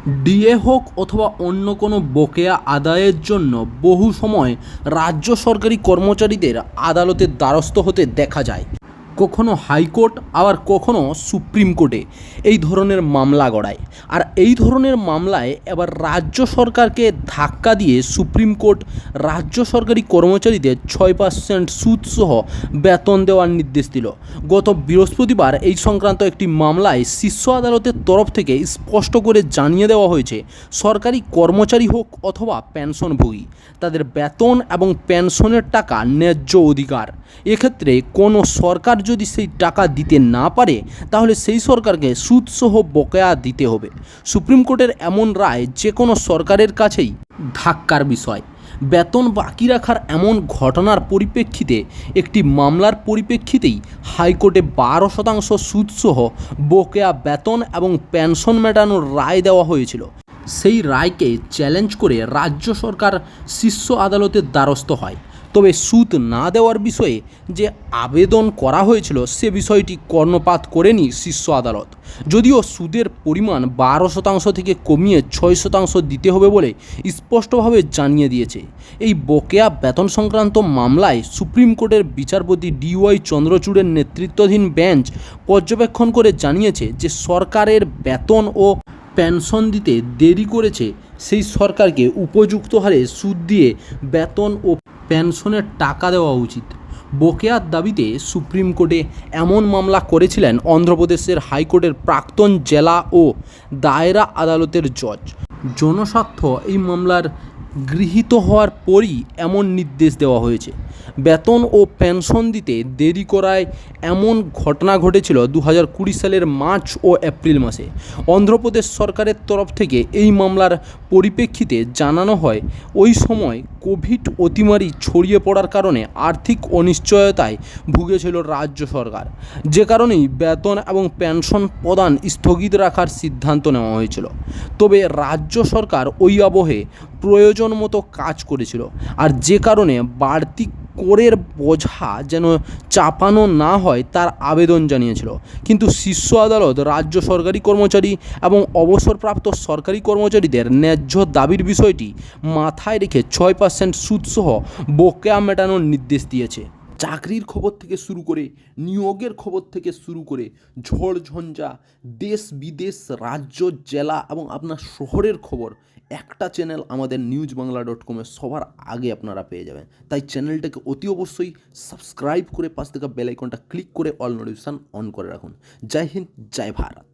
DA হোক অথবা অন্য কোনো বকেয়া আদায়ের জন্য বহু সময় রাজ্য সরকারি কর্মচারীদের আদালতের দ্বারস্থ হতে দেখা যায়। কখনো হাইকোর্ট আবার কখনো সুপ্রিম কোর্টে এই ধরনের মামলা গড়ায়। আর এই ধরনের মামলায় এবার রাজ্য সরকারকে ধাক্কা দিয়ে সুপ্রিম কোর্ট রাজ্য সরকারি কর্মচারীদের 6% সুদসহ বেতন দেওয়ার নির্দেশ দিল। গত বৃহস্পতিবার এই সংক্রান্ত একটি মামলায় শীর্ষ আদালতের তরফ থেকে স্পষ্ট করে জানিয়ে দেওয়া হয়েছে, সরকারি কর্মচারী হোক অথবা পেনশনভোগী, তাদের বেতন এবং পেনশনের টাকা ন্যায্য অধিকার। এক্ষেত্রে কোনো সরকার যদি সেই টাকা দিতে না পারে তাহলে সেই সরকারকে সুদসহ বকেয়া দিতে হবে। সুপ্রিম কোর্টের এমন রায় যে কোনো সরকারের কাছেই ধাক্কার বিষয়। বেতন বাকি রাখার এমন ঘটনার পরিপ্রেক্ষিতে একটি মামলার পরিপ্রেক্ষিতেই হাইকোর্টে 12% সুদসহ বকেয়া বেতন এবং পেনশন মেটানোর রায় দেওয়া হয়েছিল। সেই রায়কে চ্যালেঞ্জ করে রাজ্য সরকার শীর্ষ আদালতের দ্বারস্থ হয়। তবে সুদ না দেওয়ার বিষয়ে যে আবেদন করা হয়েছিল সে বিষয়টি কর্ণপাত করেনি শীর্ষ আদালত, যদিও সুদের পরিমাণ 12% থেকে কমিয়ে 6% দিতে হবে বলে স্পষ্টভাবে জানিয়ে দিয়েছে। এই বকেয়া বেতন সংক্রান্ত মামলায় সুপ্রিম কোর্টের বিচারপতি DY চন্দ্রচূড়ের নেতৃত্বাধীন বেঞ্চ পর্যবেক্ষণ করে জানিয়েছে যে সরকারের বেতন ও পেনশন দিতে দেরি করেছে সেই সরকারকে উপযুক্ত হারে সুদ দিয়ে বেতন ও পেনশনের টাকা দেওয়া উচিত। বকেয়ার দাবিতে সুপ্রিম কোর্টে এমন মামলা করেছিলেন অন্ধ্রপ্রদেশের হাইকোর্টের প্রাক্তন জেলা ও দায়রা আদালতের জজ। জনস্বার্থ এই মামলার গৃহীত হওয়ার পরই এমন নির্দেশ দেওয়া হয়েছে। বেতন ও পেনশন দিতে দেরি করায় এমন ঘটনা ঘটেছিল 2020 সালের মার্চ ও এপ্রিল মাসে। অন্ধ্রপ্রদেশ সরকারের তরফ থেকে এই মামলার পরিপ্রেক্ষিতে জানানো হয়, ওই সময় কোভিড অতিমারি ছড়িয়ে পড়ার কারণে আর্থিক অনিশ্চয়তায় ভুগেছিল রাজ্য সরকার, যে কারণেই বেতন এবং পেনশন প্রদান স্থগিত রাখার সিদ্ধান্ত নেওয়া হয়েছিল। তবে রাজ্য সরকার ওই আবহে প্রয়োজন মতো কাজ করেছিল, আর যে কারণে বাড়তি করের বোঝা যেন চাপানো না হয় তার আবেদন জানিয়েছিল। কিন্তু শীর্ষ আদালত রাজ্য সরকারি কর্মচারী এবং অবসরপ্রাপ্ত সরকারি কর্মচারীদের ন্যায্য দাবির বিষয়টি মাথায় রেখে 6% সুদসহ বকেয়া মেটানোর নির্দেশ দিয়েছে। চাকরির খবর থেকে শুরু করে নিয়োগের খবর থেকে শুরু করে ঝড়ঝঞ্ঝা, দেশ বিদেশ, রাজ্য, জেলা এবং আপনার শহরের খবর একটা চ্যানেল আমাদের newsbangla.com সবার আগে আপনারা পেয়ে যাবেন। তাই চ্যানেলটাকে অতি অবশ্যই সাবস্ক্রাইব করে পাশ থেকে বেল আইকনটা ক্লিক করে অল নোটিফিকেশন অন করে রাখুন। জয় হিন্দ, জয় ভারত।